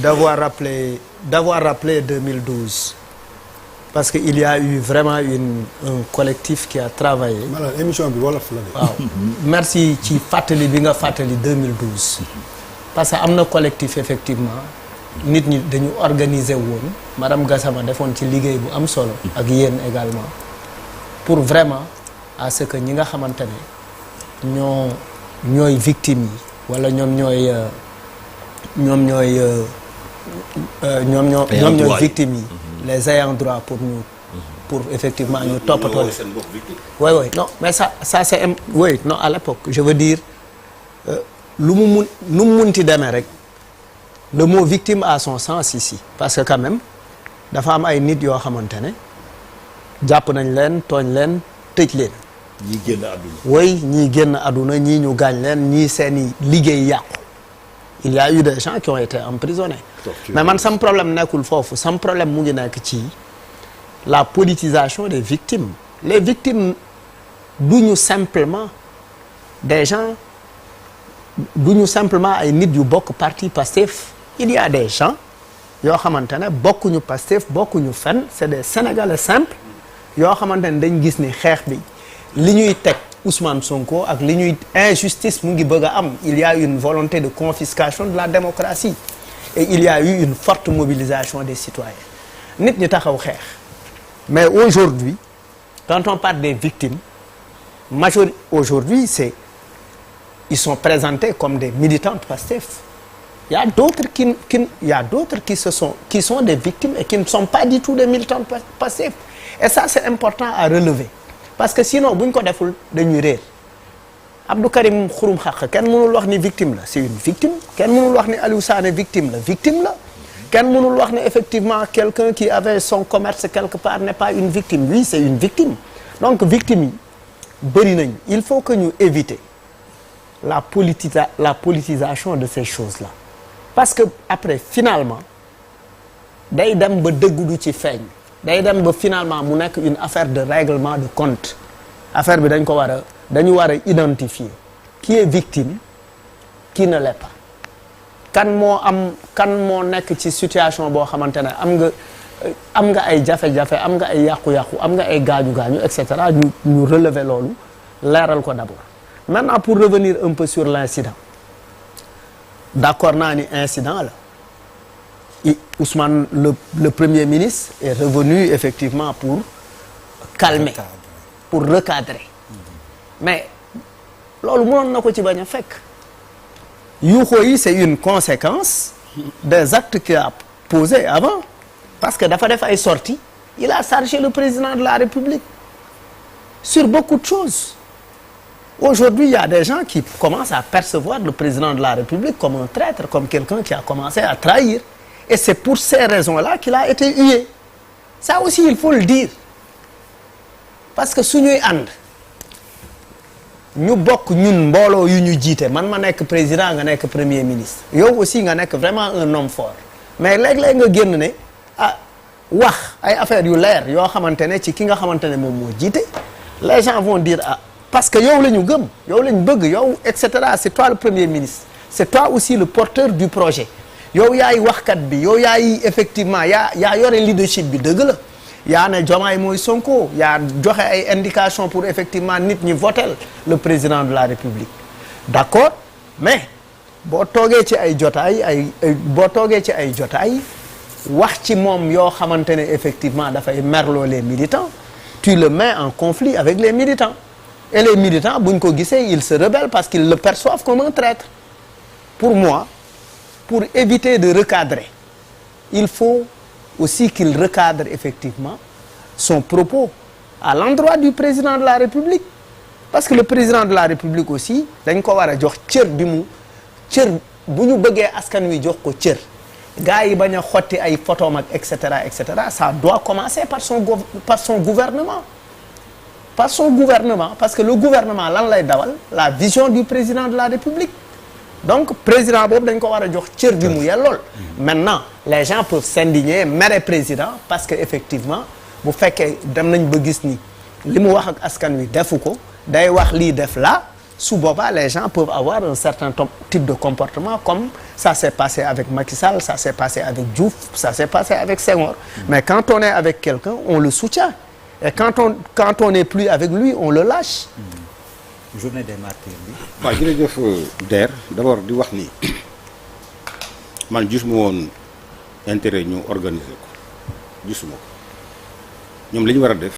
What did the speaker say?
d'avoir rappelé 2012 parce que il y a eu vraiment un collectif qui a travaillé. maanaam émission bi wolof la de. waaw merci ci fàttali bi nga fàttali 2012 parce que am na collectif effectivement nit ñi dañu organiser woon madame Gassama defoon ci liggéey bu am solo ak yéen également pour vraiment à ce que ñi nga xamante ne ñooy victimes yi wala ñoom ñooy victimes yi les ayants droit pour effectivement ñu toppatoo oui non mais ça c'est oui non à l'époque je veux dire lu mu munti demee rek le mot victime a son sens ici parce que quand même dafa am ay nit yoo xamante ne jàpp nañ leen tooñ leen tëj leen ñii génn àdduna. oui ñii génn àdduna ñii ñu gaañ leen ñii seeni liggéey yàqu il y a eu des gens qui ont été emprisonnés mais man sam problème nekkul foofu sam problème mu ngi nekk ci la politisation des victimes les victimes duñu simplement des gens duñu simplement ay nit yu bokk parti Pastef il y a des gens yoo xamante ne bokkuñu Pastef bokkuñu fenn c'est des Sénégalais simples yoo xamante ne dañ gis ni xeex bi li ñuy teg Ousmane Sonko ak li ñuy injustice mu ngi bëgg a am il y a une volonté de confiscation de la démocratie et il y a eu une forte mobilisation des citoyens nit ñi taxaw xeex mais aujourd'hui quand on parle des victimes aujourd'hui ils sont présentés comme des militants de Pastef il y a d'autres qui sont des victimes et qui ne sont pas du tout des militants de Pastef et ça c'est important à relever parce que sinon bu ñu ko deful dañuy réer Abdou Karim Xurum Xaq kenn mënul wax ni victime la c'est une victime kenn mënul wax ni Aliou Sané victime la kenn mënul wax ni effectivement quelqu'un qui avait son commerce quelque part n'est pas une victime oui c'est une victime donc victime yi bëri nañ il faut que ñu éviter la politisation de ces choses-là parce que après finalement day dem ba dëgg du ci feeñ day dem ba finalement mu nekk une affaire de règlement de compte affaire bi dañu war a identifier qui est victime qui ne l'est pas kan moo nekk ci situation boo xamante ne am nga ay jafe-jafe am nga ay yàqu-yàqu am nga ay gaañu-gaañu et cetera ñu relever loolu leeral ko d'abord maintenant pour revenir un peu sur l'incident d'accord naa ni incident la Ousmane le premier ministre est revenu effectivement pour calmer pour recadrer mais loolu mënoon na ko ci bañ a fekk yuuxoo yi c'est une conséquence des actes qu'il a posés avant parce que dafa def ay sorties il a chargé le président de la République sur beaucoup de choses aujourd'hui il y a des gens qui commencent à percevoir le président de la République comme un traître comme quelqu'un qui a commencé à trahir et c'est pour ces raisons-là qu'il a été hué ça aussi il faut le dire parce que suñuy ànd ñu bokk ñun mbooloo yu ñu jiite man ma nekk président nga nekk premier ministre yow aussi nga nekk vraiment un homme fort mais léeg-léeg nga génn ne wax ay affaires yu leer yoo xamante ne ci ki nga xamante ne moom moo jiite les gens vont dire parce que yow la ñu gëm yow la ñu bëgg yow et cetera c'est toi le premier ministre c'est toi aussi le porteur du projet yow yaay waxkat bi yow yaay effectivement yaa yore leadership bi dëgg la yaa ne Diomaye mooy Sonko yaa joxe ay indications pour effectivement nit ñi voter le président de la République d'accord mais boo toogee ci ay jotaay wax ci moom yoo xamante ne effectivement dafay merloo les militants tu le mets en conflit avec les militants et les militants buñ ko gisee ils se rebellent parce qu'ils le perçoivent comme un traître pour moi pour éviter de recadrer il faut aussi qu'il recadre effectivement son propos à l'endroit du président de la République parce que le président de la République aussi dañ ko war a jox cër bu ñu bëggee askan wi jox ko cër gars yi bañ a xotti ay photom ak et cetera ça doit commencer par son gouvernement parce que le gouvernement lan lay dawal la vision du président de la République donc président boobu dañ ko war a jox cër bi mu yellool maintenant les gens peuvent s'indigner mere président parce que effectivement bu fekkee dem nañ ba gis ni li mu wax ak askan wi defu ko day wax lii def la su boobaa les gens peuvent avoir un certain type de comportement comme ça s'est passé avec Macky Sall, ça s'est passé avec Diouf, ça s'est passé avec Senghor. Mais quand on est avec quelqu'un, on le soutient. Et quand on n'est plus avec lui, on le lâche. Journée des martyrs bi. waaw jërëjëf Der d'abord di wax ni man gisuma woon intérêt ñu organiser ko gisuma ko ñoom li ñu war a def